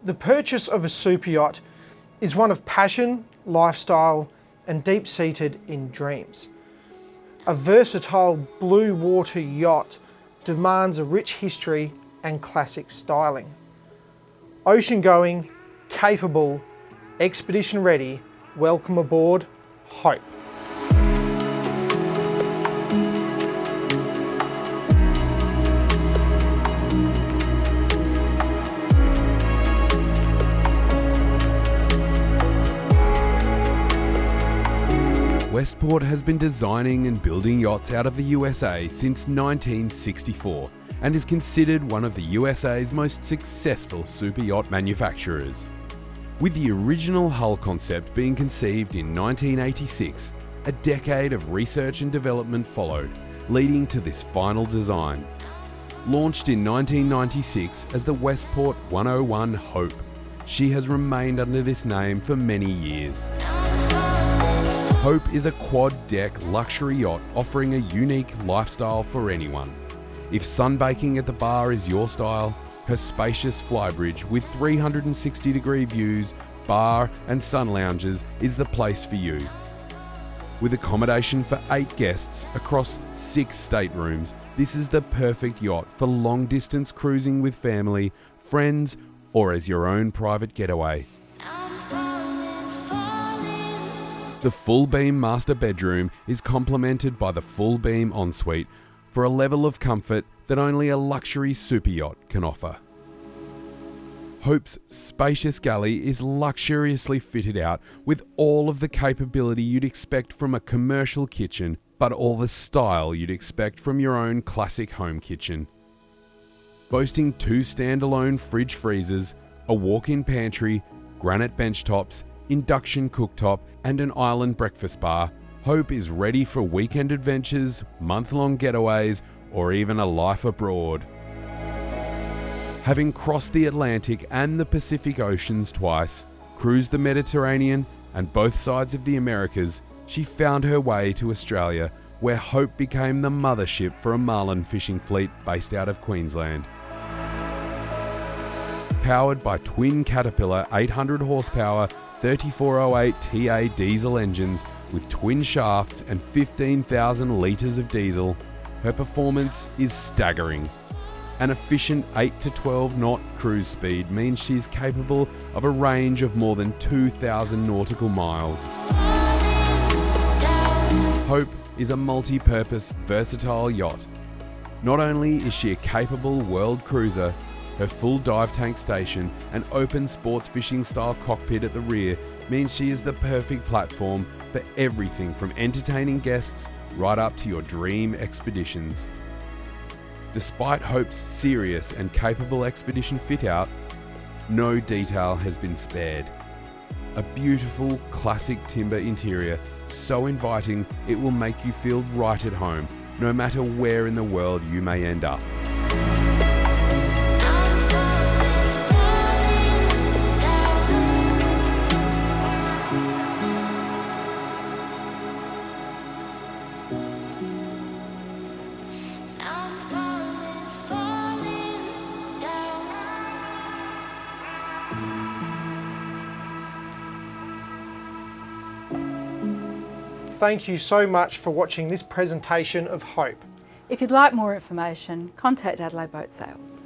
The purchase of a super yacht is one of passion, lifestyle, and deep-seated in dreams. A versatile blue water yacht demands a rich history and classic styling. Ocean-going, capable, expedition-ready, welcome aboard, Hope. Westport has been designing and building yachts out of the USA since 1964 and is considered one of the USA's most successful super yacht manufacturers. With the original hull concept being conceived in 1986, a decade of research and development followed, leading to this final design. Launched in 1996 as the Westport 101 Hope, she has remained under this name for many years. Hope is a quad-deck luxury yacht offering a unique lifestyle for anyone. If sunbaking at the bar is your style, her spacious flybridge with 360-degree views, bar and sun lounges is the place for you. With accommodation for 8 guests across 6 staterooms, this is the perfect yacht for long-distance cruising with family, friends, or as your own private getaway. The full beam master bedroom is complemented by the full beam ensuite for a level of comfort that only a luxury super yacht can offer. Hope's spacious galley is luxuriously fitted out with all of the capability you'd expect from a commercial kitchen, but all the style you'd expect from your own classic home kitchen. Boasting 2 standalone fridge freezers, a walk-in pantry, granite benchtops, induction cooktop, and an island breakfast bar, Hope is ready for weekend adventures, month-long getaways, or even a life abroad. Having crossed the Atlantic and the Pacific Oceans twice, cruised the Mediterranean and both sides of the Americas, she found her way to Australia, where Hope became the mothership for a marlin fishing fleet based out of Queensland. Powered by twin Caterpillar 800 horsepower 3408 TA diesel engines with twin shafts and 15,000 litres of diesel, her performance is staggering. An efficient 8 to 12 knot cruise speed means she's capable of a range of more than 2,000 nautical miles. Hope is a multi-purpose, versatile yacht. Not only is she a capable world cruiser, her full dive tank station and open sports fishing style cockpit at the rear means she is the perfect platform for everything from entertaining guests right up to your dream expeditions. Despite Hope's serious and capable expedition fit-out, no detail has been spared. A beautiful classic timber interior, so inviting it will make you feel right at home, no matter where in the world you may end up. Thank you so much for watching this presentation of Hope. If you'd like more information, contact Adelaide Boat Sales.